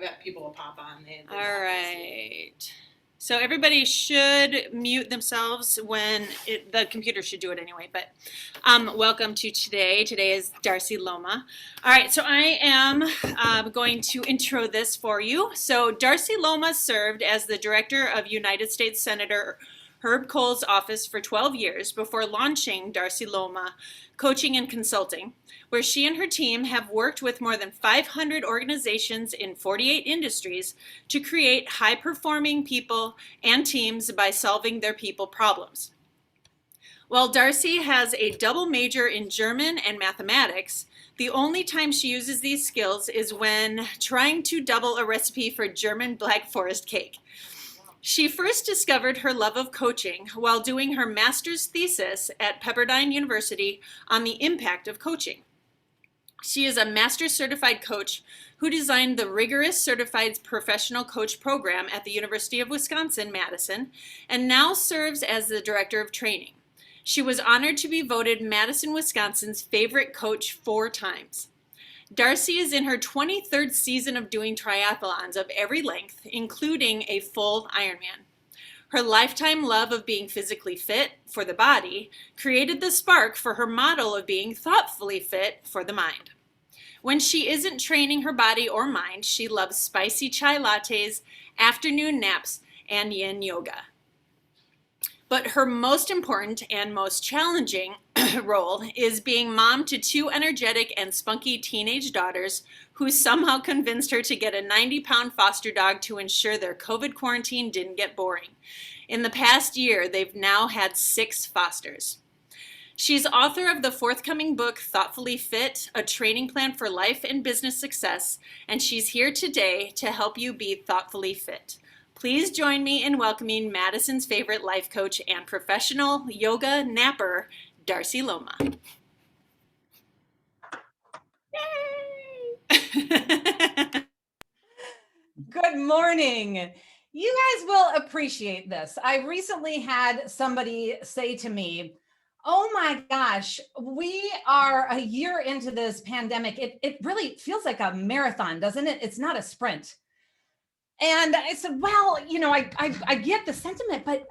bet people will pop on. All right. So everybody should mute themselves when the computer should do it anyway, but welcome to today. Today is Darcy Loma. All right, so I am going to intro this for you. So Darcy Loma served as the director of United States Senator Herb Kohl's office for 12 years before launching Darcy Loma Coaching and Consulting, where she and her team have worked with more than 500 organizations in 48 industries to create high-performing people and teams by solving their people problems. While Darcy has a double major in German and mathematics, the only time she uses these skills is when trying to double a recipe for German Black Forest cake. She first discovered her love of coaching while doing her master's thesis at Pepperdine University on the impact of coaching. She is a master's certified coach who designed the rigorous certified professional coach program at the University of Wisconsin-Madison and now serves as the director of training. She was honored to be voted Madison, Wisconsin's favorite coach 4 times. Darcy is in her 23rd season of doing triathlons of every length, including a full Ironman. Her lifetime love of being physically fit for the body created the spark for her model of being thoughtfully fit for the mind. When she isn't training her body or mind, she loves spicy chai lattes, afternoon naps, and yin yoga. But her most important and most challenging role is being mom to 2 energetic and spunky teenage daughters who somehow convinced her to get a 90-pound foster dog to ensure their COVID quarantine didn't get boring. In the past year, they've now had 6 fosters. She's author of the forthcoming book, Thoughtfully Fit, A Training Plan for Life and Business Success, and she's here today to help you be thoughtfully fit. Please join me in welcoming Madison's favorite life coach and professional yoga napper, Darcy Loma. Yay! Good morning. You guys will appreciate this. I recently had somebody say to me, oh my gosh, we are a year into this pandemic. It really feels like a marathon, doesn't it? It's not a sprint. And I said, well, you know, I get the sentiment, but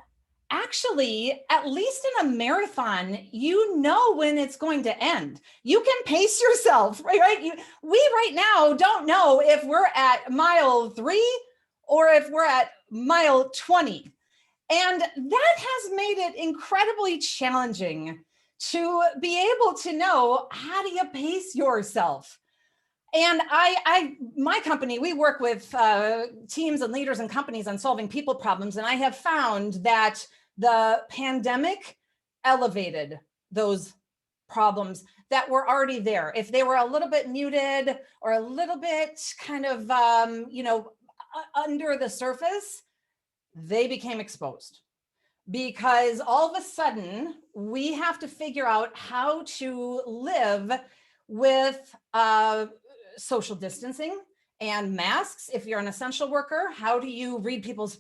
actually, at least in a marathon, you know when it's going to end. You can pace yourself, right? We right now don't know if we're at mile 3 or if we're at mile 20. And that has made it incredibly challenging to be able to know, how do you pace yourself? And my company, we work with teams and leaders and companies on solving people problems. And I have found that the pandemic elevated those problems that were already there. If they were a little bit muted or a little bit kind of, under the surface, they became exposed. Because all of a sudden, we have to figure out how to live with social distancing and masks. If you're an essential worker, how do you read people's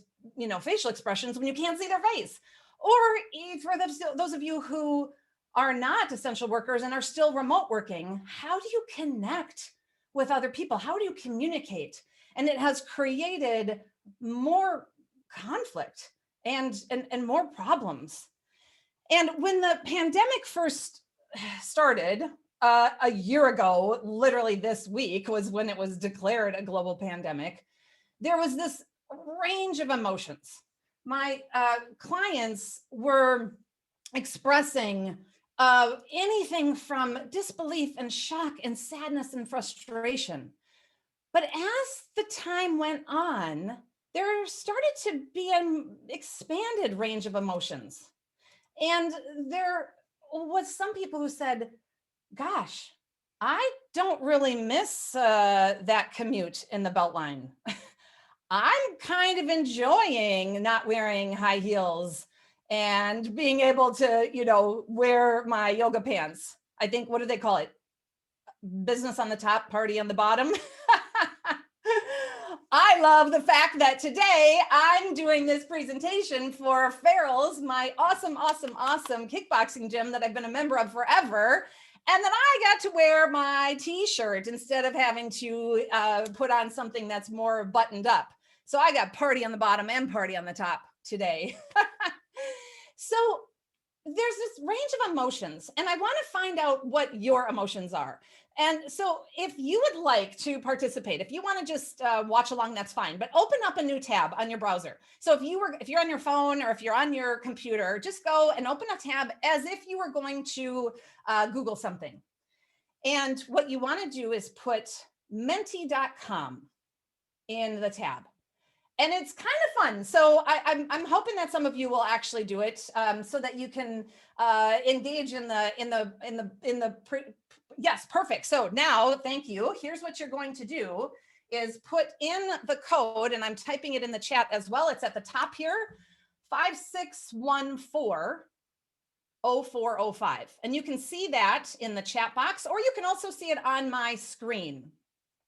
facial expressions when you can't see their face? Or for those of you who are not essential workers and are still remote working, how do you connect with other people? How do you communicate? And it has created more conflict and more problems. And when the pandemic first started, a year ago, literally this week was when it was declared a global pandemic, there was this range of emotions. My clients were expressing anything from disbelief and shock and sadness and frustration. But as the time went on, there started to be an expanded range of emotions. And there was some people who said, gosh, I don't really miss that commute in the Beltline. I'm kind of enjoying not wearing high heels and being able to, wear my yoga pants. I think, what do they call it? Business on the top, party on the bottom. I love the fact that today I'm doing this presentation for Farrell's, my awesome kickboxing gym that I've been a member of forever. And then I got to wear my t-shirt instead of having to put on something that's more buttoned up. So I got party on the bottom and party on the top today. So there's this range of emotions, and I want to find out what your emotions are. And so if you would like to participate, if you want to just watch along, that's fine, but open up a new tab on your browser. So if you're on your phone or if you're on your computer, just go and open a tab as if you were going to Google something. And what you want to do is put menti.com in the tab. And it's kind of fun. So I'm hoping that some of you will actually do it, so that you can engage in the yes, perfect. So now, thank you. Here's what you're going to do is put in the code, and I'm typing it in the chat as well. It's at the top here, 5614-0405. And you can see that in the chat box, or you can also see it on my screen.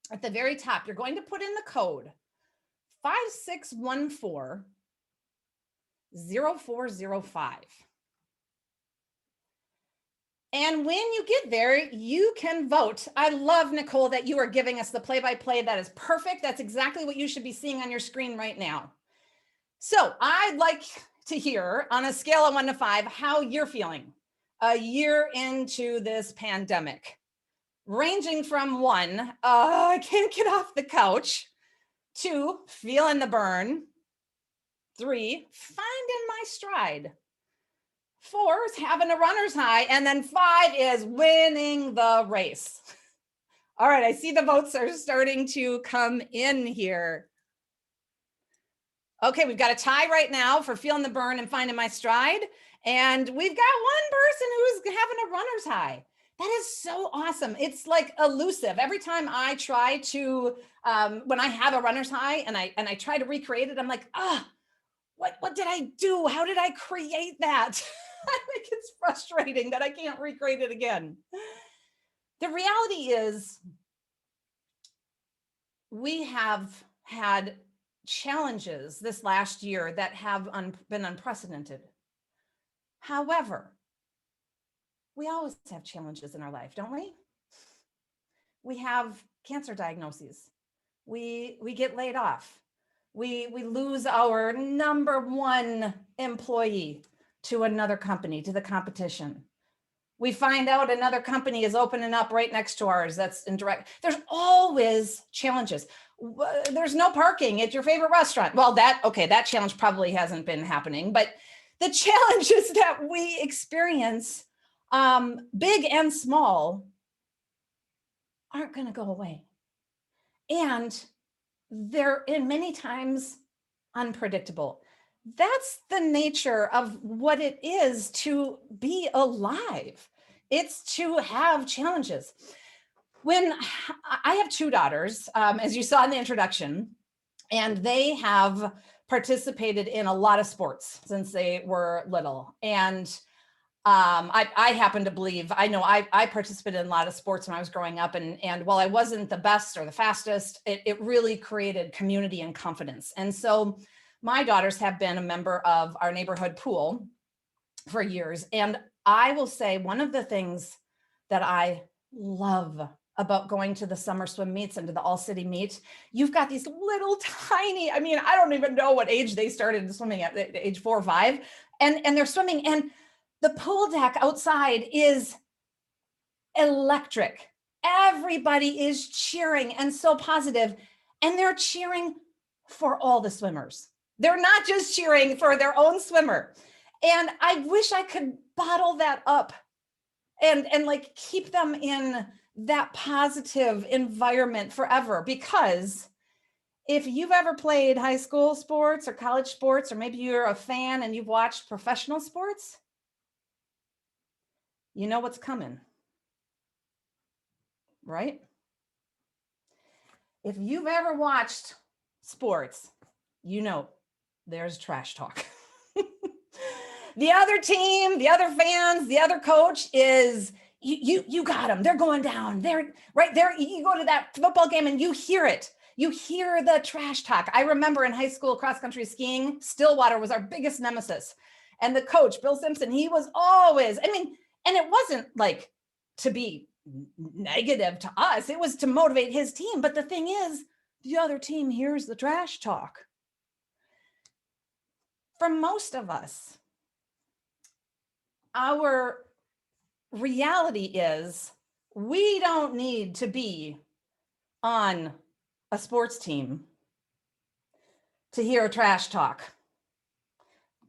At the very top, you're going to put in the code 5614-0405. And when you get there, you can vote. I love, Nicole, that you are giving us the play-by-play. That is perfect. That's exactly what you should be seeing on your screen right now. So I'd like to hear, on a scale of 1 to 5, how you're feeling a year into this pandemic, ranging from 1, I can't get off the couch, 2, feeling the burn, 3, finding my stride, 4 is having a runner's high, and then 5 is winning the race. All right, I see the votes are starting to come in here. Okay, we've got a tie right now for feeling the burn and finding my stride, and we've got one person who's having a runner's high. That is so awesome. It's like elusive. Every time I try to, when I have a runner's high and I try to recreate it, I'm like, what did I do? How did I create that? I think it's frustrating that I can't recreate it again. The reality is we have had challenges this last year that have been unprecedented. However, we always have challenges in our life, don't we? We have cancer diagnoses. We get laid off. We lose our #1 employee to another company, to the competition. We find out another company is opening up right next to ours that's indirect. There's always challenges. There's no parking at your favorite restaurant. Well, that challenge probably hasn't been happening, but the challenges that we experience, big and small, aren't going to go away. And they're in many times unpredictable. That's the nature of what it is to be alive. It's to have challenges. When I have 2 daughters, as you saw in the introduction, and they have participated in a lot of sports since they were little. And I happen to believe, I participated in a lot of sports when I was growing up, and while I wasn't the best or the fastest, it really created community and confidence. And so my daughters have been a member of our neighborhood pool for years. And I will say one of the things that I love about going to the summer swim meets and to the all-city meet, you've got these little tiny, I don't even know what age they started swimming at, age 4 or 5, and they're swimming, and the pool deck outside is electric. Everybody is cheering and so positive, and they're cheering for all the swimmers. They're not just cheering for their own swimmer. And I wish I could bottle that up and like keep them in that positive environment forever. Because if you've ever played high school sports or college sports, or maybe you're a fan and you've watched professional sports, you know what's coming, right? If you've ever watched sports, you know there's trash talk. The other team, the other fans, the other coach is, you got them. They're going down. They're right there. You go to that football game and you hear it. You hear the trash talk. I remember in high school cross-country skiing, Stillwater was our biggest nemesis. And the coach, Bill Simpson, he was always, and it wasn't like to be negative to us. It was to motivate his team. But the thing is, the other team hears the trash talk. For most of us, our reality is we don't need to be on a sports team to hear trash talk.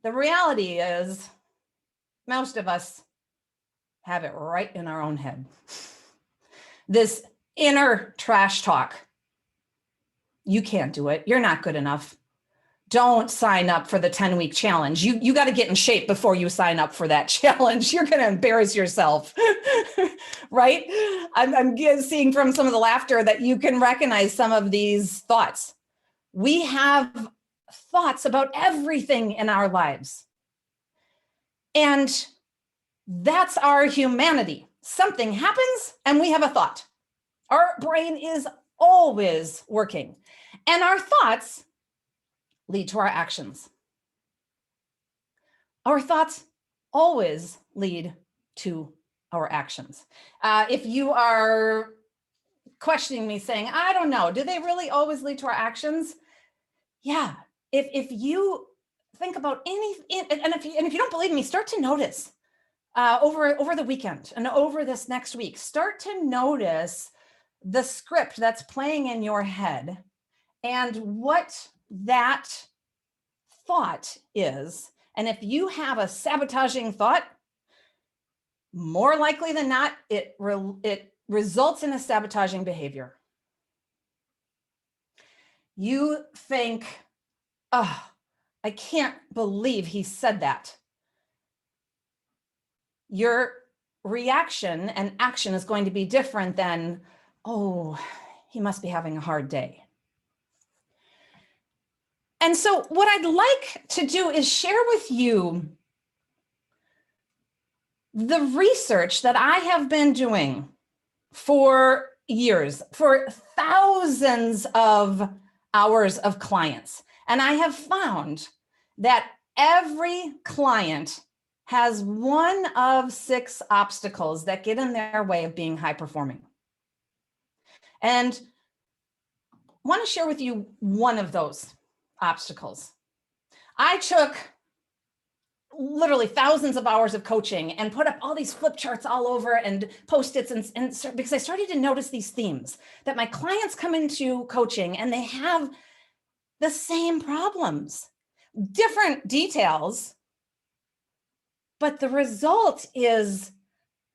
The reality is most of us have it right in our own head. This inner trash talk. You can't do it. You're not good enough. Don't sign up for the 10-week challenge. You got to get in shape before you sign up for that challenge. You're going to embarrass yourself, right? I'm seeing from some of the laughter that you can recognize some of these thoughts. We have thoughts about everything in our lives. And that's our humanity. Something happens and we have a thought. Our brain is always working. And our thoughts lead to our actions. Our thoughts always lead to our actions. If you are questioning me saying, I don't know, do they really always lead to our actions? Yeah. If you think about and if you don't believe me, start to notice over the weekend and over this next week, start to notice the script that's playing in your head and what that thought is. And if you have a sabotaging thought, more likely than not, it results in a sabotaging behavior. You think, oh, I can't believe he said that. Your reaction and action is going to be different than, oh, he must be having a hard day. And so what I'd like to do is share with you the research that I have been doing for years, for thousands of hours of clients. And I have found that every client has one of 6 obstacles that get in their way of being high performing. And I want to share with you one of those obstacles. I took literally thousands of hours of coaching and put up all these flip charts all over and Post-its and because I started to notice these themes that my clients come into coaching and they have the same problems, different details, but the result is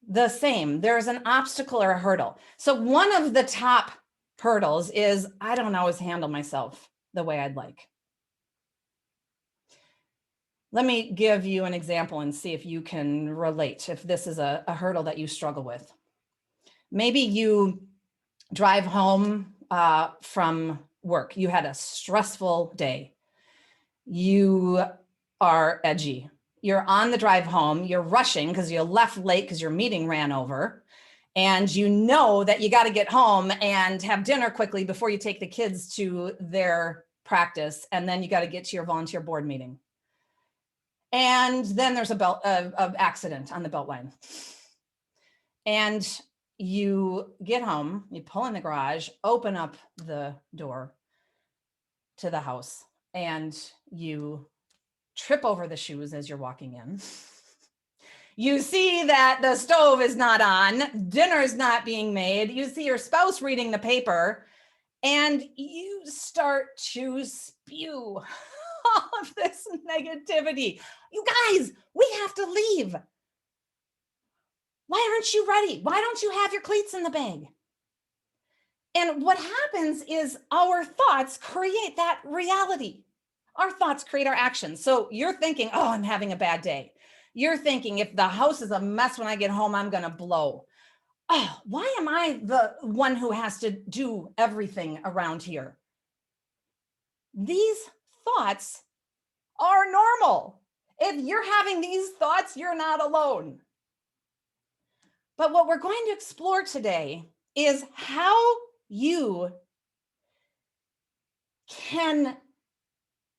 the same. There's an obstacle or a hurdle. So one of the top hurdles is I don't always handle myself the way I'd like. Let me give you an example and see if you can relate, if this is a hurdle that you struggle with. Maybe you drive home from work. You had a stressful day. You are edgy. You're on the drive home. You're rushing because you left late because your meeting ran over. And you know that you got to get home and have dinner quickly before you take the kids to their practice. And then you got to get to your volunteer board meeting. And then there's a accident on the Beltline. And you get home, you pull in the garage, open up the door to the house, and you trip over the shoes as you're walking in. You see that the stove is not on, dinner's not being made. You see your spouse reading the paper, and you start to spew all of this negativity. You guys, we have to leave. Why aren't you ready? Why don't you have your cleats in the bag? And what happens is our thoughts create that reality. Our thoughts create our actions. So you're thinking, oh, I'm having a bad day. You're thinking, if the house is a mess when I get home, I'm going to blow. Oh, why am I the one who has to do everything around here? These thoughts are normal. If you're having these thoughts, you're not alone. But what we're going to explore today is how you can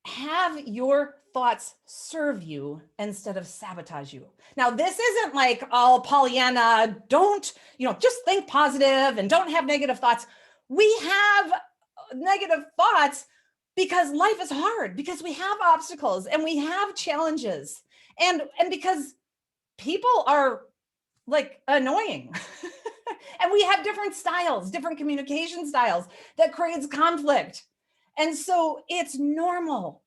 have your thoughts serve you instead of sabotage you? Now, this isn't like all Pollyanna, don't, just think positive and don't have negative thoughts. We have negative thoughts because life is hard, because we have obstacles and we have challenges, and because people are like annoying. And we have different styles, different communication styles that creates conflict. And so it's normal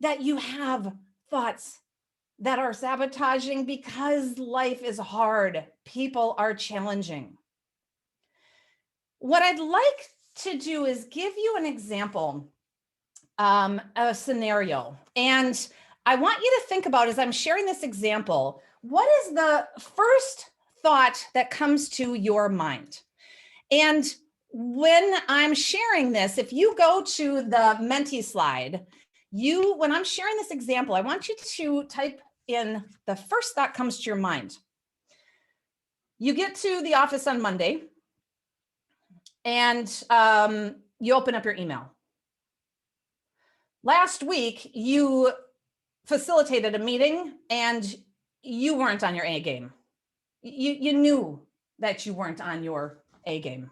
that you have thoughts that are sabotaging because life is hard. People are challenging. What I'd like to do is give you an example, a scenario. And I want you to think about, as I'm sharing this example, what is the first thought that comes to your mind? And when I'm sharing this, if you go to the Menti slide, when I'm sharing this example, I want you to type in the first thought comes to your mind. You get to the office on Monday and you open up your email. Last week, you facilitated a meeting and you weren't on your A game. You knew that you weren't on your A game.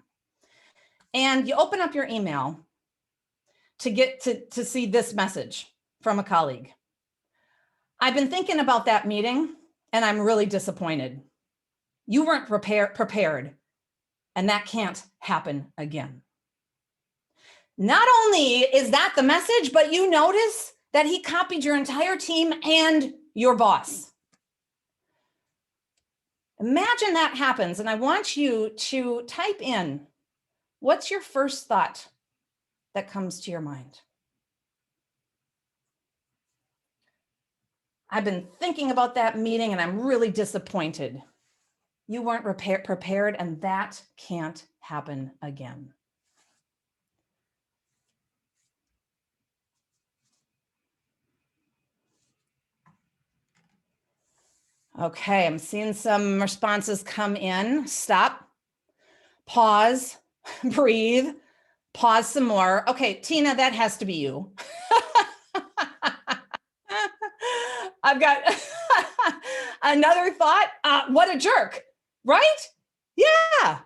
And you open up your email to get to see this message from a colleague. I've been thinking about that meeting and I'm really disappointed. You weren't prepared, and that can't happen again. Not only is that the message, but you notice that he copied your entire team and your boss. Imagine that happens, and I want you to type in, what's your first thought that comes to your mind? I've been thinking about that meeting and I'm really disappointed. You weren't prepared, and that can't happen again. Okay, I'm seeing some responses come in. Stop, pause, breathe, pause some more. Okay, Tina, that has to be you. I've got another thought. What a jerk, right? Yeah.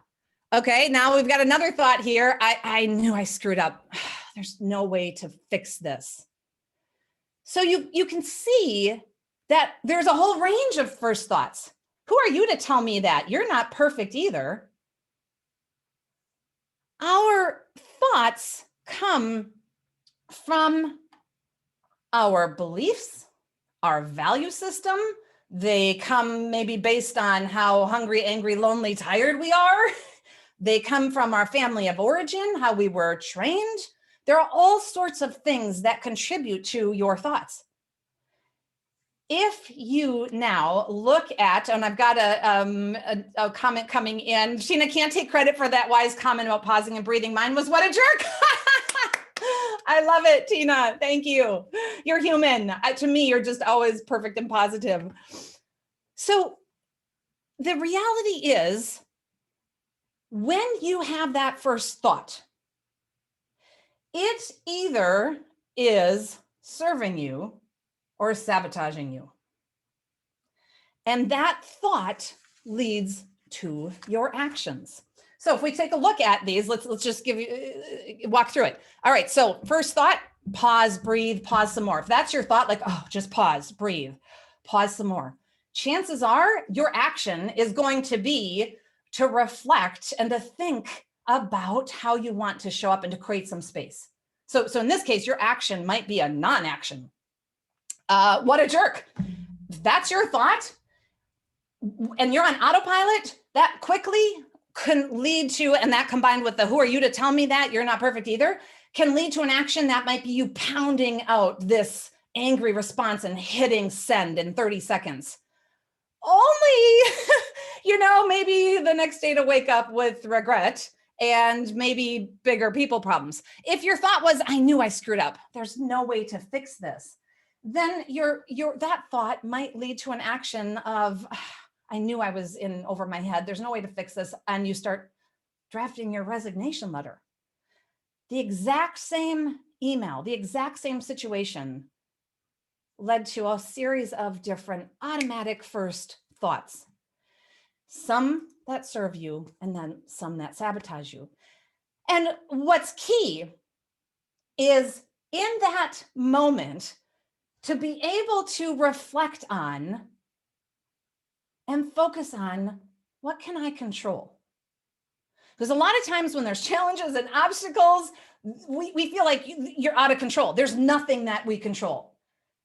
Okay, now we've got another thought here. I knew I screwed up. There's no way to fix this. So you can see that there's a whole range of first thoughts. Who are you to tell me that? You're not perfect either. Our thoughts come from our beliefs, our value system. They come maybe based on how hungry, angry, lonely, tired we are. They come from our family of origin, how we were trained. There are all sorts of things that contribute to your thoughts. If you now look at, and I've got a comment coming in. Tina can't take credit for that wise comment about pausing and breathing. Mine was, what a jerk. I love it, Tina. Thank you. You're human. To me, you're just always perfect and positive. So the reality is, when you have that first thought, it either is serving you or sabotaging you. And that thought leads to your actions. So if we take a look at these, let's just walk through it. All right, so first thought, pause, breathe, pause some more. If that's your thought, like, oh, just pause, breathe, pause some more. Chances are your action is going to be to reflect and to think about how you want to show up and to create some space. So in this case, your action might be a non-action. What a jerk. If that's your thought and you're on autopilot, that quickly can lead to, and that combined with the who are you to tell me that you're not perfect either, can lead to an action that might be you pounding out this angry response and hitting send in 30 seconds. Only, maybe the next day to wake up with regret and maybe bigger people problems. If your thought was, I knew I screwed up, there's no way to fix this, then that thought might lead to an action of, I knew I was in over my head, there's no way to fix this, and you start drafting your resignation letter. The exact same email, the exact same situation led to a series of different automatic first thoughts, some that serve you and then some that sabotage you. And what's key is in that moment to be able to reflect on and focus on, what can I control? Because a lot of times when there's challenges and obstacles, we feel like you're out of control. There's nothing that we control.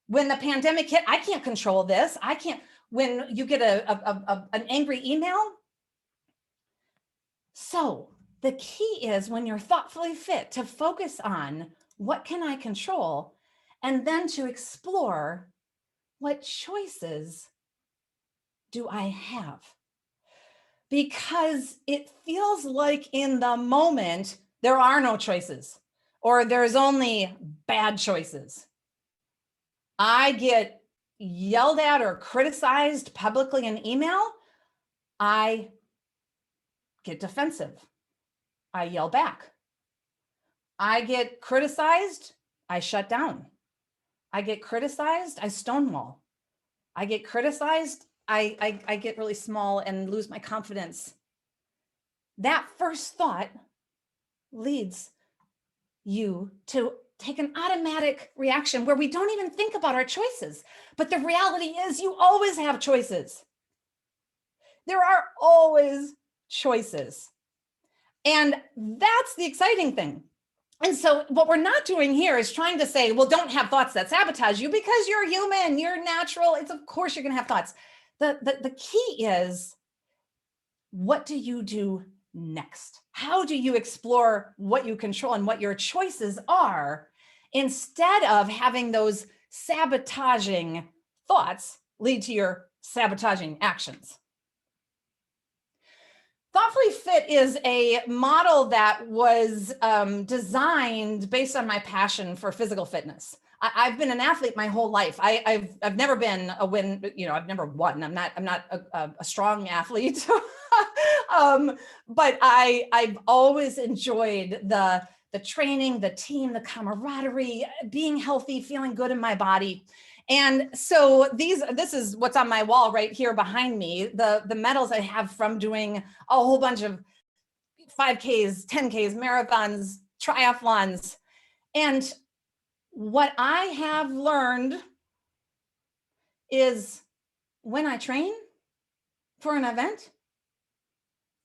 When the pandemic hit, I can't control this. I can't. When you get an angry email. So the key is, when you're thoughtfully fit, to focus on what can I control, and then to explore, what choices do I have? Because it feels like in the moment, there are no choices, or there's only bad choices. I get yelled at or criticized publicly in email, I get defensive. I yell back. I get criticized, I shut down. I get criticized, I stonewall. I get criticized, I get really small and lose my confidence. That first thought leads you to take an automatic reaction where we don't even think about our choices. But the reality is, you always have choices. There are always choices. And that's the exciting thing. And so what we're not doing here is trying to say, well, don't have thoughts that sabotage you, because you're human, you're natural. It's, of course you're going to have thoughts. The key is, what do you do next? How do you explore what you control and what your choices are, instead of having those sabotaging thoughts lead to your sabotaging actions? Thoughtfully Fit is a model that was designed based on my passion for physical fitness. I've been an athlete my whole life. I've never been a win. I've never won. I'm not a strong athlete, but I've always enjoyed the training, the team, the camaraderie, being healthy, feeling good in my body. And so this is what's on my wall right here behind me, the medals I have from doing a whole bunch of 5Ks, 10Ks, marathons, triathlons. And what I have learned is, when I train for an event,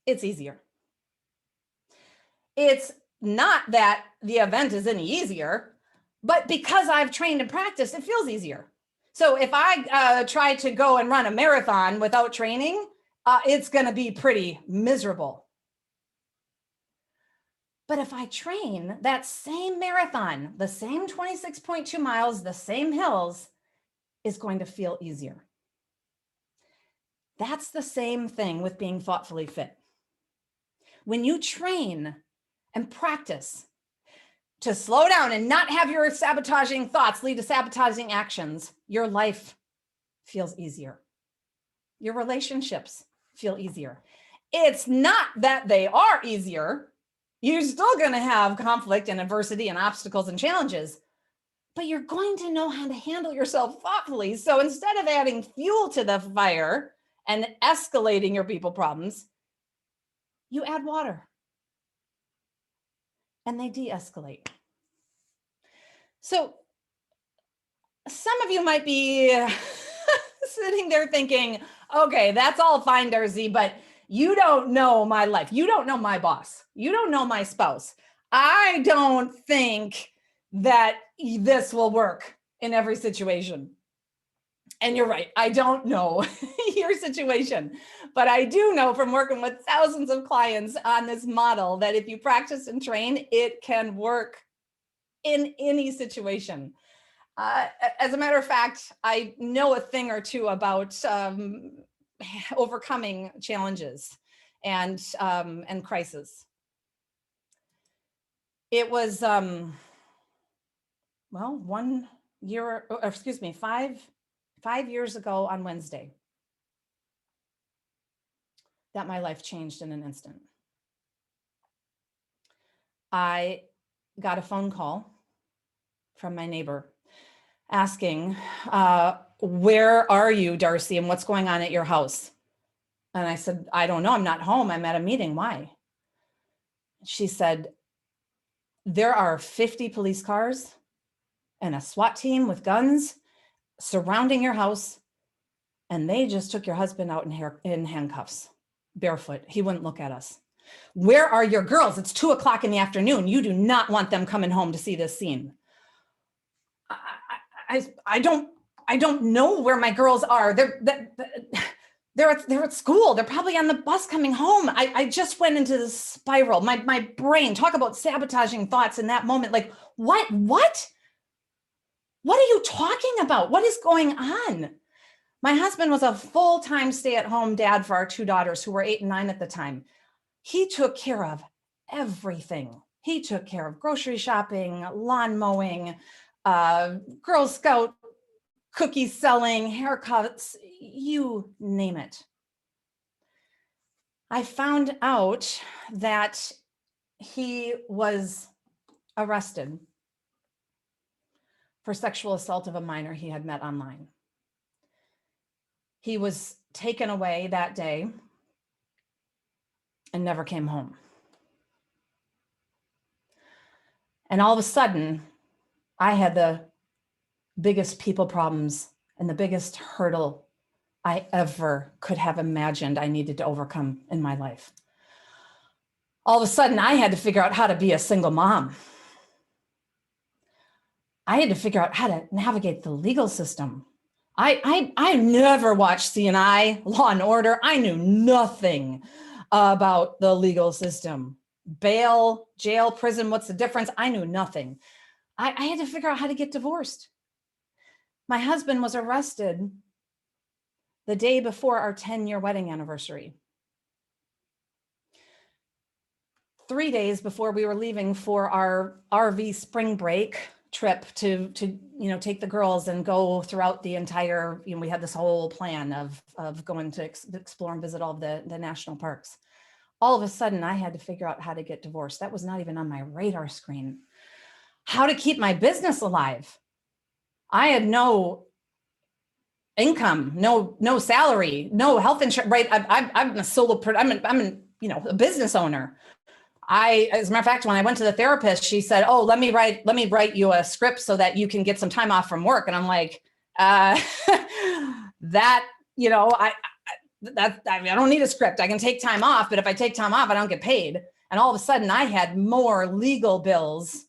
it's easier. It's not that the event is any easier, but because I've trained and practiced, it feels easier. So if I try to go and run a marathon without training, it's going to be pretty miserable. But if I train, that same marathon, the same 26.2 miles, the same hills, is going to feel easier. That's the same thing with being thoughtfully fit. When you train and practice to slow down and not have your sabotaging thoughts lead to sabotaging actions, your life feels easier. Your relationships feel easier. It's not that they are easier. You're still going to have conflict and adversity and obstacles and challenges, but you're going to know how to handle yourself thoughtfully. So instead of adding fuel to the fire and escalating your people problems, you add water and they de-escalate. So some of you might be sitting there thinking, okay, that's all fine, Darcy, but you don't know my life. You don't know my boss. You don't know my spouse. I don't think that this will work in every situation. And you're right, I don't know your situation, but I do know from working with thousands of clients on this model that if you practice and train, it can work in any situation. As a matter of fact, I know a thing or two about overcoming challenges and crisis. It was, 5 years ago on Wednesday that my life changed in an instant. I got a phone call from my neighbor. asking, where are you, Darcy, and what's going on at your house? And I said, I don't know. I'm not home. I'm at a meeting. Why? She said, there are 50 police cars and a SWAT team with guns surrounding your house. And they just took your husband out in handcuffs, barefoot. He wouldn't look at us. Where are your girls? It's 2:00 in the afternoon. You do not want them coming home to see this scene. I don't know where my girls are. They're at school. They're probably on the bus coming home. I just went into this spiral. My brain, talk about sabotaging thoughts in that moment. Like, what are you talking about? What is going on? My husband was a full-time stay-at-home dad for our 2 daughters who were 8 and 9 at the time. He took care of everything. He took care of grocery shopping, lawn mowing, Girl Scout cookie selling, haircuts, you name it. I found out that he was arrested for sexual assault of a minor he had met online. He was taken away that day and never came home. And all of a sudden, I had the biggest people problems and the biggest hurdle I ever could have imagined I needed to overcome in my life. All of a sudden, I had to figure out how to be a single mom. I had to figure out how to navigate the legal system. I never watched CNI, Law and Order. I knew nothing about the legal system. Bail, jail, prison, what's the difference? I knew nothing. I had to figure out how to get divorced. My husband was arrested the day before our 10-year wedding anniversary. 3 days before we were leaving for our RV spring break trip to take the girls and go throughout the entire, we had this whole plan of going to explore and visit all of the national parks. All of a sudden, I had to figure out how to get divorced. That was not even on my radar screen. How to keep my business alive. I had no income, no salary, no health insurance, right? I'm a solo, a business owner. As a matter of fact, when I went to the therapist, she said, "Oh, let me write you a script so that you can get some time off from work." And I'm like, I don't need a script. I can take time off, but if I take time off, I don't get paid. And all of a sudden I had more legal bills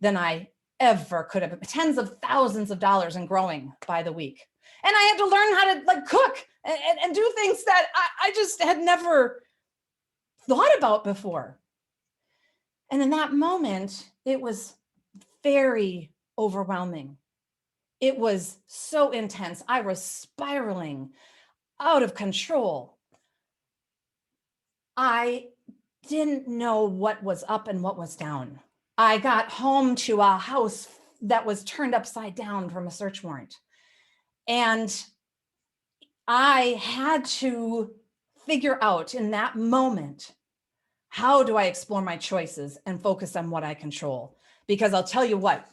than I ever could have, tens of thousands of dollars and growing by the week. And I had to learn how to cook and do things that I just had never thought about before. And in that moment, it was very overwhelming. It was so intense. I was spiraling out of control. I didn't know what was up and what was down. I got home to a house that was turned upside down from a search warrant. And I had to figure out in that moment, how do I explore my choices and focus on what I control? Because I'll tell you what,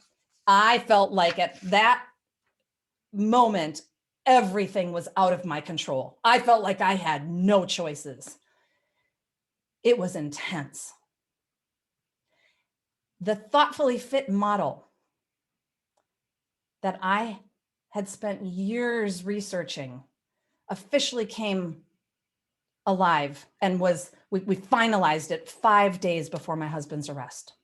I felt like at that moment, everything was out of my control. I felt like I had no choices. It was intense. The Thoughtfully Fit model that I had spent years researching officially came alive and we finalized it 5 days before my husband's arrest.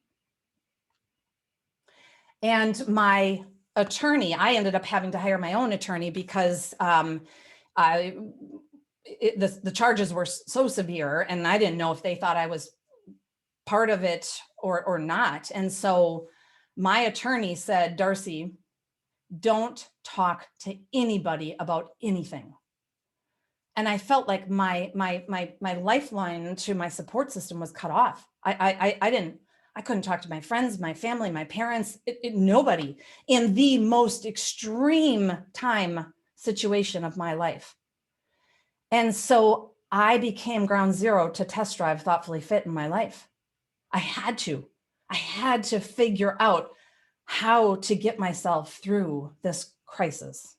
And my attorney, I ended up having to hire my own attorney because the charges were so severe and I didn't know if they thought I was part of it or not. And so my attorney said, "Darcy, don't talk to anybody about anything." And I felt like my lifeline to my support system was cut off. I couldn't talk to my friends, my family, my parents, nobody in the most extreme time situation of my life. And so I became ground zero to test drive Thoughtfully Fit in my life. I had to figure out how to get myself through this crisis.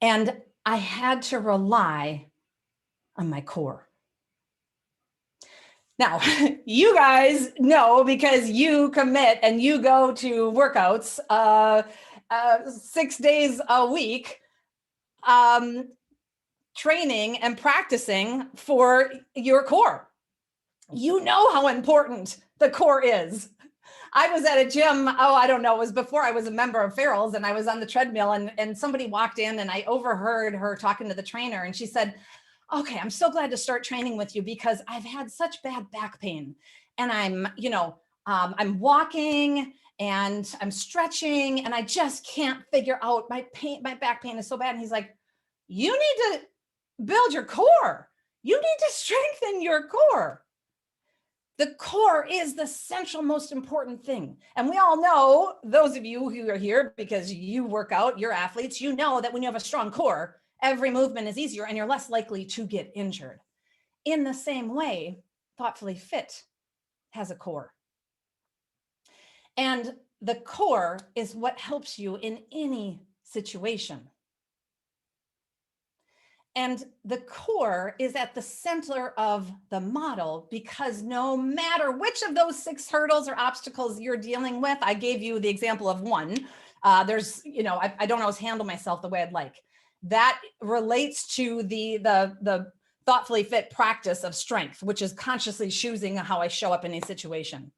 And I had to rely on my core. Now, you guys know, because you commit and you go to workouts 6 days a week, training and practicing for your core. You know how important the core is. I was at a gym, I don't know, it was before I was a member of Farrell's, and I was on the treadmill, and somebody walked in and I overheard her talking to the trainer, and she said, okay, I'm so glad to start training with you because I've had such bad back pain, and I'm walking and I'm stretching and I just can't figure out my back pain is so bad. And he's like, you need to build your core. You need to strengthen your core. The core is the central, most important thing. And we all know, those of you who are here because you work out, you're athletes, you know that when you have a strong core, every movement is easier and you're less likely to get injured. In the same way, Thoughtfully Fit has a core. And the core is what helps you in any situation. And the core is at the center of the model because no matter which of those 6 hurdles or obstacles you're dealing with, I gave you the example of one. I don't always handle myself the way I'd like. That relates to the Thoughtfully Fit practice of strength, which is consciously choosing how I show up in a situation.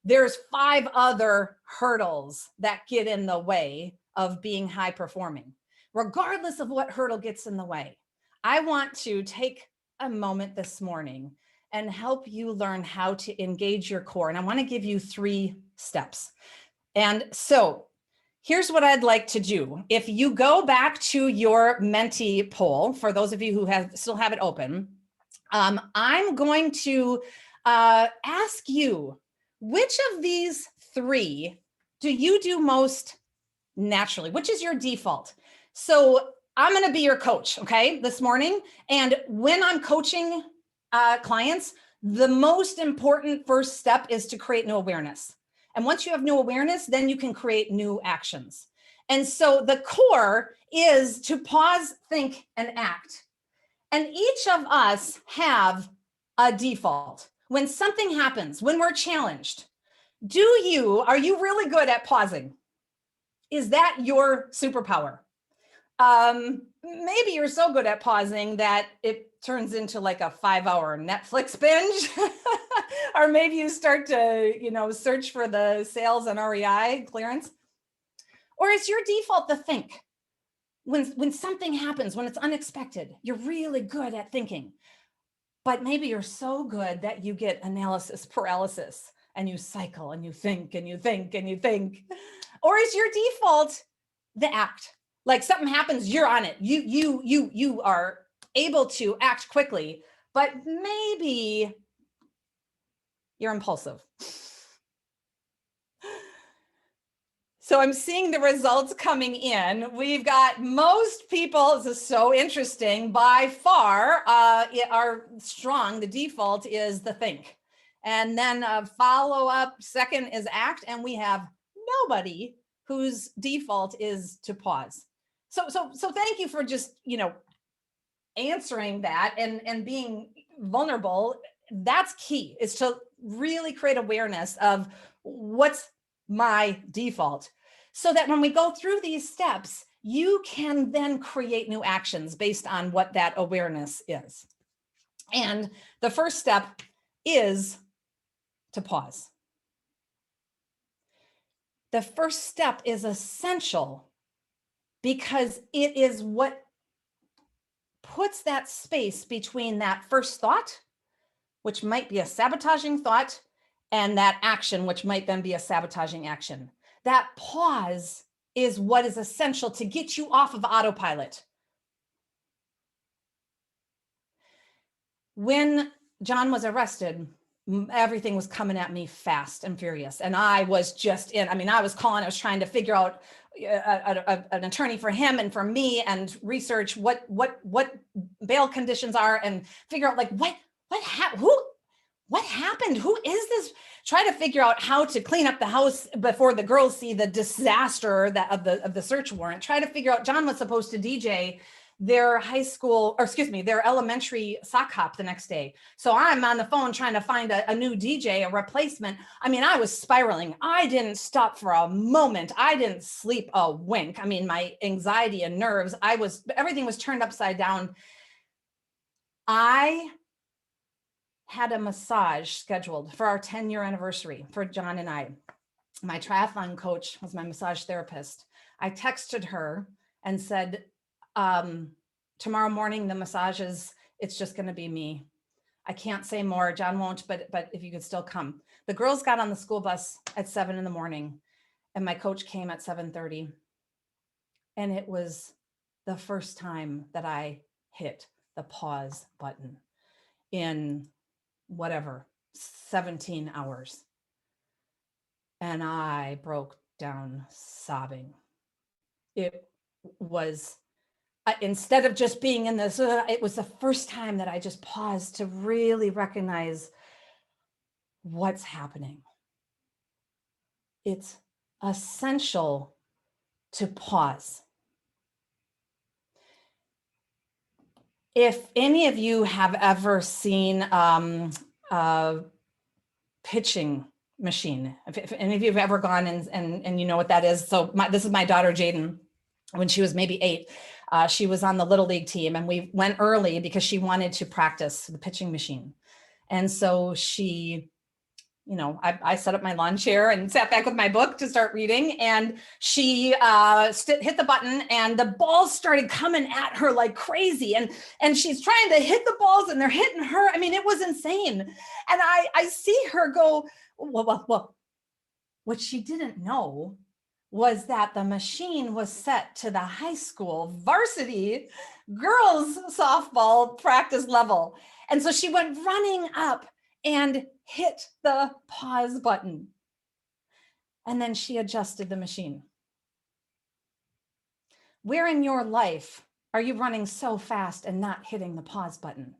There's 5 other hurdles that get in the way of being high performing. Regardless of what hurdle gets in the way, I want to take a moment this morning and help you learn how to engage your core. And I want to give you 3 steps. And so here's what I'd like to do. If you go back to your Menti poll, for those of you who still have it open, I'm going to ask you, which of these 3 do you do most naturally? Which is your default? So I'm going to be your coach, okay, this morning. And when I'm coaching clients, the most important first step is to create new awareness. And once you have new awareness, then you can create new actions. And so the core is to pause, think, and act. And each of us have a default. When something happens, when we're challenged, are you really good at pausing? Is that your superpower? Maybe you're so good at pausing that it turns into like a 5-hour Netflix binge, or maybe you start to, search for the sales and REI clearance. Or is your default to think? When something happens, when it's unexpected, you're really good at thinking, but maybe you're so good that you get analysis paralysis and you cycle and you think and you think and you think. Or is your default the act? Like something happens, you're on it. You are able to act quickly, but maybe you're impulsive. So I'm seeing the results coming in. We've got most people, this is so interesting, by far are strong. The default is the think. And then follow up, second is act. And we have nobody whose default is to pause. So thank you for just, answering that and being vulnerable. That's key, is to really create awareness of what's my default, so that when we go through these steps, you can then create new actions based on what that awareness is. And the first step is to pause. The first step is essential because it is what puts that space between that first thought, which might be a sabotaging thought, and that action, which might then be a sabotaging action. That pause is what is essential to get you off of autopilot. When John was arrested, everything was coming at me fast and furious. And I was just I was trying to figure out an attorney for him and for me, and research what bail conditions are, and figure out like who what happened? Who is this? Try to figure out how to clean up the house before the girls see the disaster that of the search warrant. Try to figure out, John was supposed to DJ their high school, or excuse me, their elementary sock hop the next day. So I'm on the phone trying to find a new DJ, a replacement. I mean, I was spiraling. I didn't stop for a moment. I didn't sleep a wink. I mean, my anxiety and nerves, everything was turned upside down. I had a massage scheduled for our 10-year anniversary for John and I. My triathlon coach was my massage therapist. I texted her and said, tomorrow morning, the massages, it's just going to be me. I can't say more. John won't, but if you could still come. The girls got on the school bus at 7 a.m. and my coach came at 7:30. And it was the first time that I hit the pause button in whatever, 17 hours. And I broke down sobbing. It was, instead of just being in this, it was the first time that I just paused to really recognize what's happening. It's essential to pause. If any of you have ever seen a pitching machine, if any of you have ever gone and you know what that is. So this is my daughter, Jaden. When she was maybe 8, she was on the Little League team, and we went early because she wanted to practice the pitching machine. And so she, I set up my lawn chair and sat back with my book to start reading. And she hit the button, and the balls started coming at her like crazy. And she's trying to hit the balls, and they're hitting her. I mean, it was insane. And I see her go, well, what she didn't know was that the machine was set to the high school varsity girls softball practice level. And so she went running up and hit the pause button. And then she adjusted the machine. Where in your life are you running so fast and not hitting the pause button?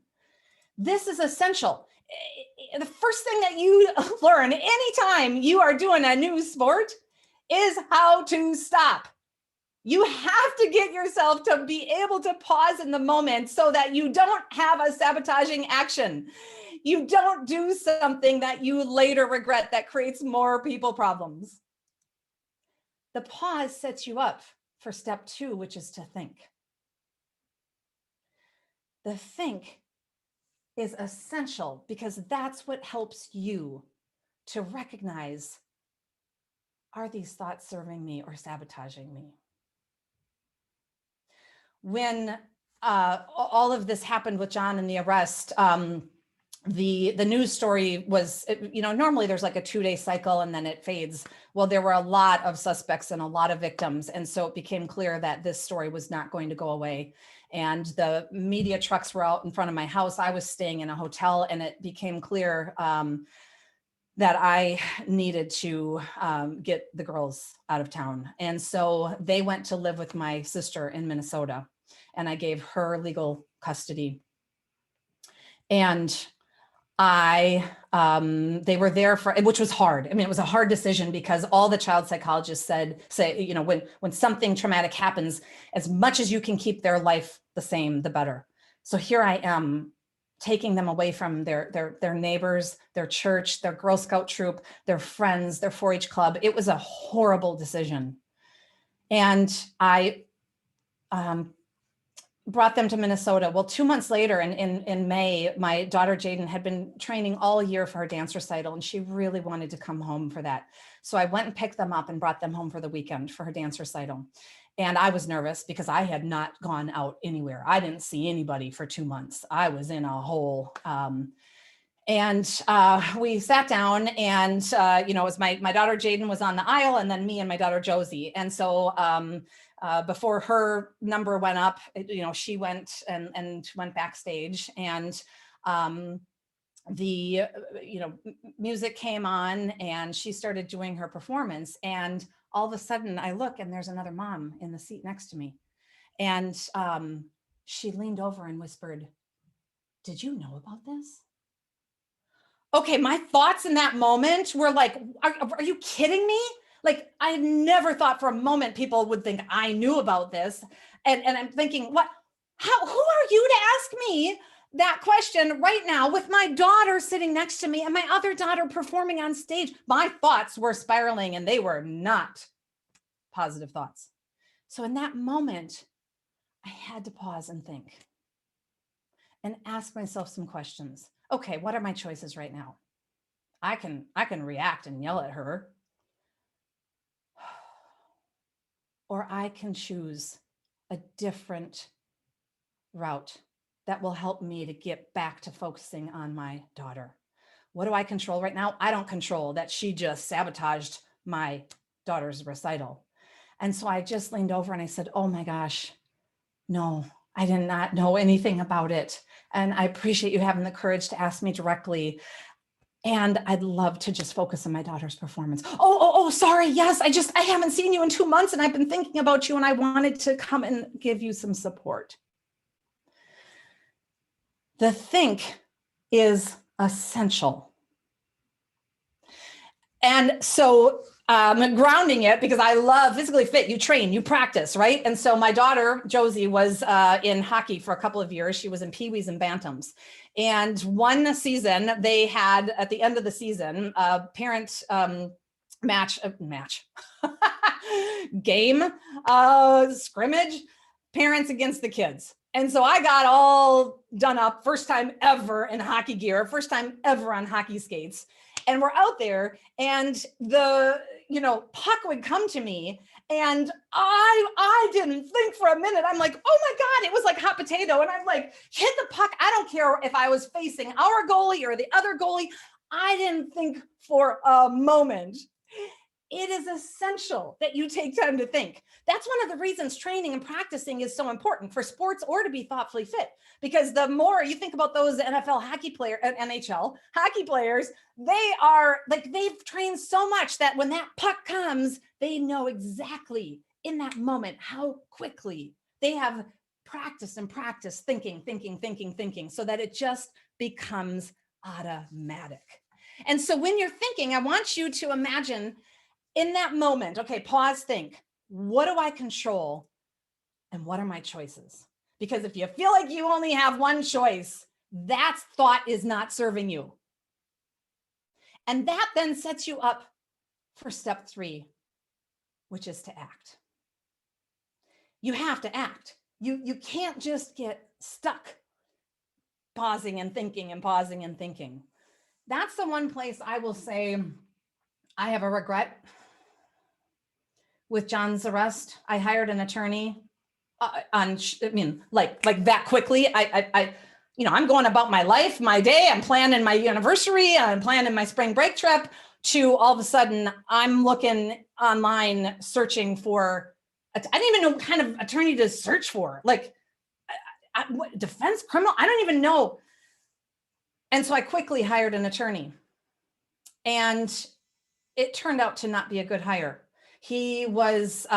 This is essential. The first thing that you learn anytime you are doing a new sport is how to stop. You have to get yourself to be able to pause in the moment so that you don't have a sabotaging action. You don't do something that you later regret that creates more people problems. The pause sets you up for step 2, which is to think. The think is essential because that's what helps you to recognize, are these thoughts serving me or sabotaging me? When all of this happened with John and the arrest, the news story was, normally there's like a 2-day cycle and then it fades. Well, there were a lot of suspects and a lot of victims. And so it became clear that this story was not going to go away. And the media trucks were out in front of my house. I was staying in a hotel, and it became clear that I needed to get the girls out of town. And so they went to live with my sister in Minnesota, and I gave her legal custody. And they were there which was hard. I mean, it was a hard decision because all the child psychologists say, when something traumatic happens, as much as you can keep their life the same, the better. So here I am, taking them away from their neighbors, their church, their Girl Scout troop, their friends, their 4-H club. It was a horrible decision. And I brought them to Minnesota. Well, 2 months later in May, my daughter Jaden had been training all year for her dance recital, and she really wanted to come home for that. So I went and picked them up and brought them home for the weekend for her dance recital. And I was nervous because I had not gone out anywhere. I didn't see anybody for 2 months. I was in a hole. And we sat down, and it was my daughter Jaden was on the aisle, and then me and my daughter Josie. And so before her number went up, she went and went backstage, and the music came on, and she started doing her performance. And all of a sudden I look, and there's another mom in the seat next to me. And she leaned over and whispered, "Did you know about this?" okay, my thoughts in that moment were like, are you kidding me? Like, I had never thought for a moment people would think I knew about this. And I'm thinking, what, who are you to ask me that question right now with my daughter sitting next to me and my other daughter performing on stage? My thoughts were spiraling and they were not positive thoughts. So in that moment, I had to pause and think and ask myself some questions. Okay, what are my choices right now? I can react and yell at her, or I can choose a different route that will help me to get back to focusing on my daughter. What do I control right now? I don't control that she just sabotaged my daughter's recital. And so I just leaned over and I said, oh my gosh, no, I did not know anything about it. And I appreciate you having the courage to ask me directly. And I'd love to just focus on my daughter's performance. Oh, sorry. Yes, I haven't seen you in 2 months and I've been thinking about you and I wanted to come and give you some support. The think is essential. And so grounding it, because I love physically fit, you train, you practice, right? And so my daughter, Josie, was in hockey for a couple of years. She was in Pee-wees and Bantams. And one season they had, at the end of the season, a parent game, scrimmage, parents against the kids. And so I got all done up, first time ever in hockey gear, first time ever on hockey skates. And we're out there and the, puck would come to me and I didn't think for a minute. I'm like, oh my God, it was like hot potato. And I'm like, hit the puck. I don't care if I was facing our goalie or the other goalie. I didn't think for a moment. It is essential that you take time to think. That's one of the reasons training and practicing is so important for sports or to be thoughtfully fit. Because the more you think about those NFL hockey player, NHL hockey players, they are like, they've trained so much that when that puck comes, they know exactly in that moment how quickly they have practiced and practiced thinking, so that it just becomes automatic. And so when you're thinking, I want you to imagine in that moment, okay, pause, think, what do I control and what are my choices? Because if you feel like you only have one choice, that thought is not serving you. And that then sets you up for step 3, which is to act. You have to act. You can't just get stuck pausing and thinking and pausing and thinking. That's the one place I will say I have a regret. With John's arrest, I hired an attorney like that quickly. I'm going about my life, my day, I'm planning my anniversary, I'm planning my spring break trip, to all of a sudden I'm looking online searching for, I didn't even know what kind of attorney to search for, like defense, criminal, I don't even know. And so I quickly hired an attorney and it turned out to not be a good hire. He was,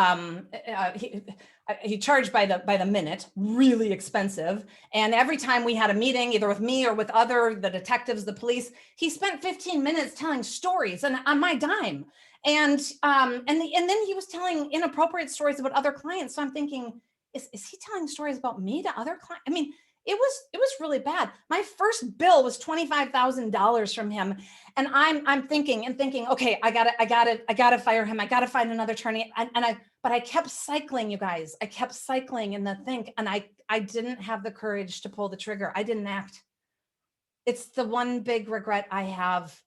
he charged by the minute, really expensive. And every time we had a meeting, either with me or with the detectives, the police, he spent 15 minutes telling stories and on my dime. And then he was telling inappropriate stories about other clients. So I'm thinking, is he telling stories about me to other clients? I mean, it was really bad. My first bill was $25,000 from him. And I'm thinking, okay, I gotta fire him. I gotta find another attorney. But I kept cycling, you guys. I kept cycling in the think, and I didn't have the courage to pull the trigger. I didn't act. It's the one big regret I have.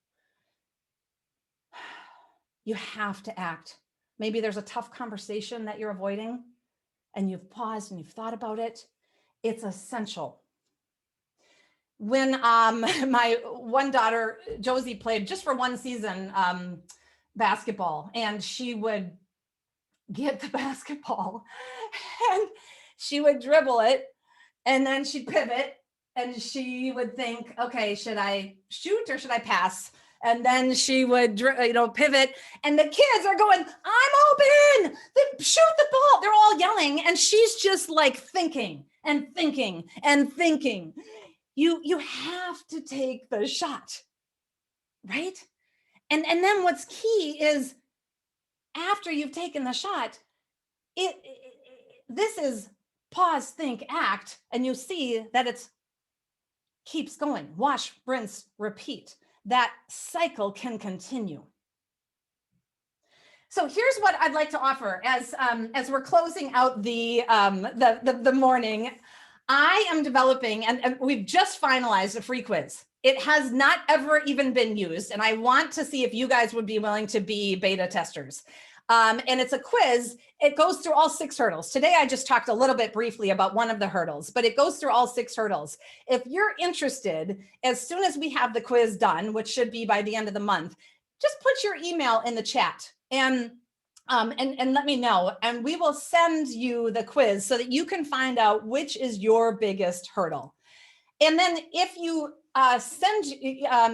You have to act. Maybe there's a tough conversation that you're avoiding and you've paused and you've thought about it. It's essential. When my one daughter, Josie, played just for one season basketball, and she would get the basketball and she would dribble it and then she'd pivot and she would think, okay, should I shoot or should I pass? And then she would, pivot, and the kids are going, I'm open, shoot the ball. They're all yelling. And she's just like thinking and thinking and thinking. You have to take the shot. right? And then what's key is after you've taken the shot, this is pause, think, act, and you see that it's keeps going. Wash, rinse, repeat. That cycle can continue. So here's what I'd like to offer as we're closing out the morning. I am developing, and we've just finalized a free quiz. It has not ever even been used, and I want to see if you guys would be willing to be beta testers. And it's a quiz. It goes through all 6 hurdles. Today, I just talked a little bit briefly about one of the hurdles, but it goes through all 6 hurdles. If you're interested, as soon as we have the quiz done, which should be by the end of the month, just put your email in the chat and let me know, and we will send you the quiz so that you can find out which is your biggest hurdle. And then if you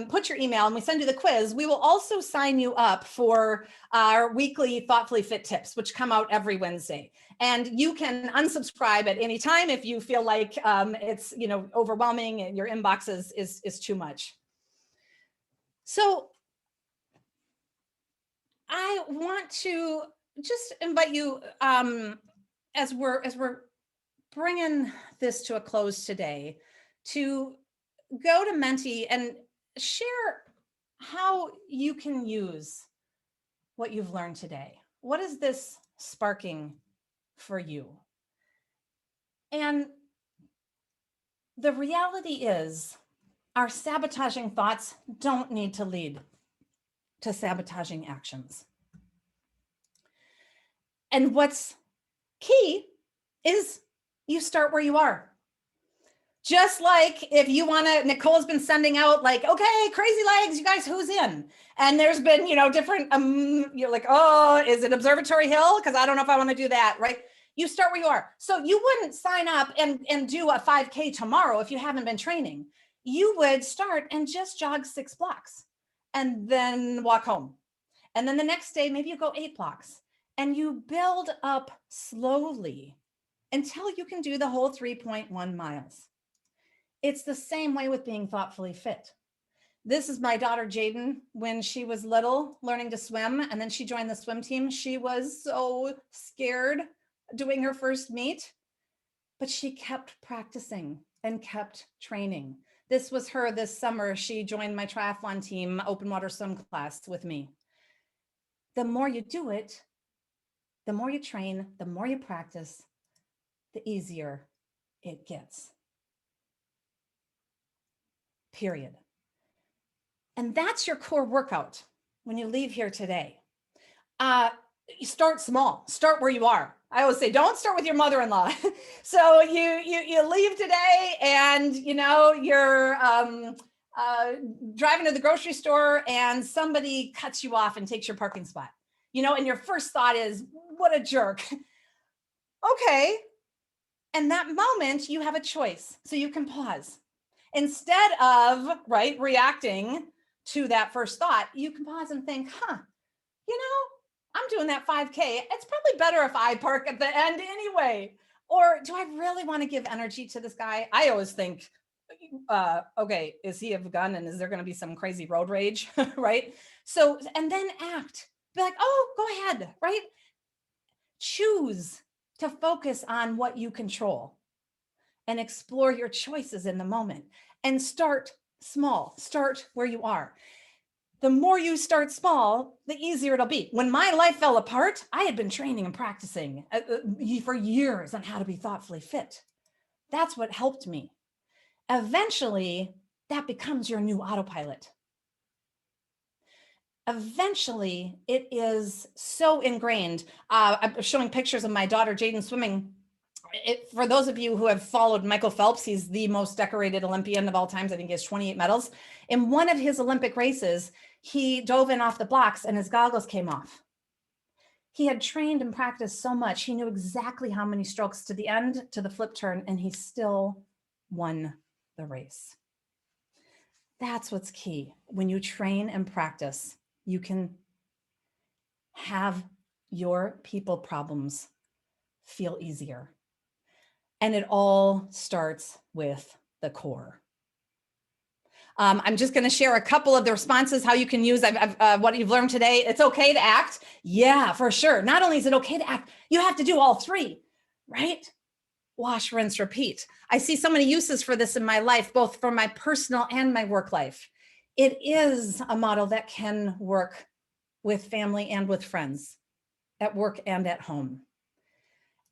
put your email and we send you the quiz, we will also sign you up for our weekly Thoughtfully Fit tips, which come out every Wednesday. And you can unsubscribe at any time if you feel like it's overwhelming and your inbox is too much. So I want to just invite you, as we're bringing this to a close today, to go to Menti and share how you can use what you've learned today. What is this sparking for you? And the reality is, our sabotaging thoughts don't need to lead to sabotaging actions. And what's key is you start where you are. Just like if you want to, Nicole's been sending out like, okay, crazy legs, you guys, who's in? And there's been, different, you're like, oh, is it Observatory Hill? Because I don't know if I want to do that, right? You start where you are. So you wouldn't sign up and do a 5K tomorrow if you haven't been training. You would start and just jog 6 blocks and then walk home. And then the next day, maybe you go 8 blocks and you build up slowly until you can do the whole 3.1 miles. It's the same way with being thoughtfully fit. This is my daughter, Jaden, when she was little, learning to swim, and then she joined the swim team. She was so scared doing her first meet, but she kept practicing and kept training. This was her this summer. She joined my triathlon team, open water swim class with me. The more you do it, the more you train, the more you practice, the easier it gets. Period. And that's your core workout when you leave here today. You start small, start where you are. I always say, don't start with your mother-in-law. So you leave today and you're driving to the grocery store and somebody cuts you off and takes your parking spot. And your first thought is, what a jerk. Okay. And that moment you have a choice. So you can pause. Instead of reacting to that first thought, you can pause and think, I'm doing that 5K. It's probably better if I park at the end anyway. Or do I really want to give energy to this guy? I always think, okay, is he a gun and is there going to be some crazy road rage, right? So, and then act. Be like, oh, go ahead, right? Choose to focus on what you control and explore your choices in the moment and start small. Start where you are. The more you start small, the easier it'll be. When my life fell apart, I had been training and practicing for years on how to be thoughtfully fit. That's what helped me. Eventually, that becomes your new autopilot. Eventually, it is so ingrained. I'm showing pictures of my daughter, Jaden, swimming. For those of you who have followed Michael Phelps, he's the most decorated Olympian of all times. I think he has 28 medals. In one of his Olympic races, he dove in off the blocks and his goggles came off. He had trained and practiced so much. He knew exactly how many strokes to the end, to the flip turn, and he still won the race. That's what's key. When you train and practice, you can have your people problems feel easier. And it all starts with the core. I'm just going to share a couple of the responses, how you can use what you've learned today. It's okay to act. Yeah, for sure. Not only is it okay to act, you have to do all three, right? Wash, rinse, repeat. I see so many uses for this in my life, both for my personal and my work life. It is a model that can work with family and with friends, at work and at home.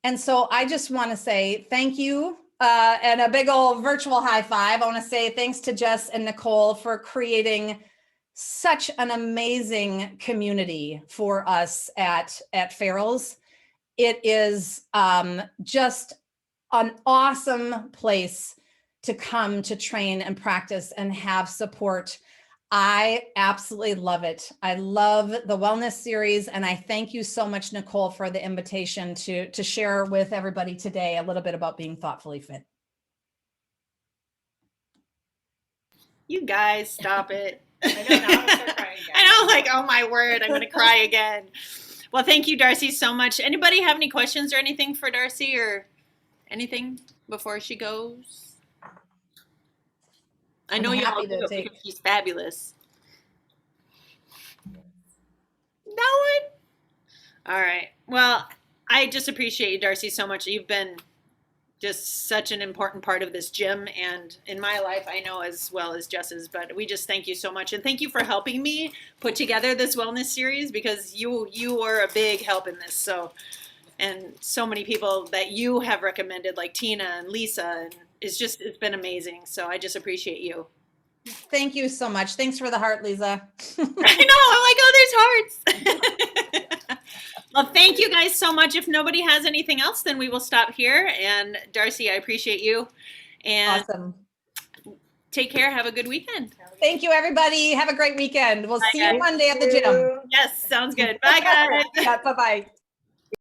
And so I just want to say thank you, and a big old virtual high five. I want to say thanks to Jess and Nicole for creating such an amazing community for us at Farrell's. It is just an awesome place to come to train and practice and have support. I absolutely love it. I love the wellness series, and I thank you so much, Nicole, for the invitation to share with everybody today a little bit about being thoughtfully fit. You guys, stop it. I know, now I'm gonna start crying again. I know, like, oh my word, I'm going to cry again. Well, thank you, Darcy, so much. Anybody have any questions or anything for Darcy or anything before she goes? I know you all do it because she's fabulous. No one? All right. Well, I just appreciate you, Darcy, so much. You've been just such an important part of this gym and in my life, I know, as well as Jess's, but we just thank you so much. And thank you for helping me put together this wellness series, because you were a big help in this. So, and so many people that you have recommended, like Tina and Lisa, and it's been amazing. So I just appreciate you. Thank you so much. Thanks for the heart, Lisa. I know. I'm like, oh, there's hearts. Well, thank you guys so much. If nobody has anything else, then we will stop here. And Darcy, I appreciate you. And awesome. Take care. Have a good weekend. Thank you, everybody. Have a great weekend. We'll see you Monday at the gym. Yes, sounds good. Bye, guys. Yeah, bye-bye.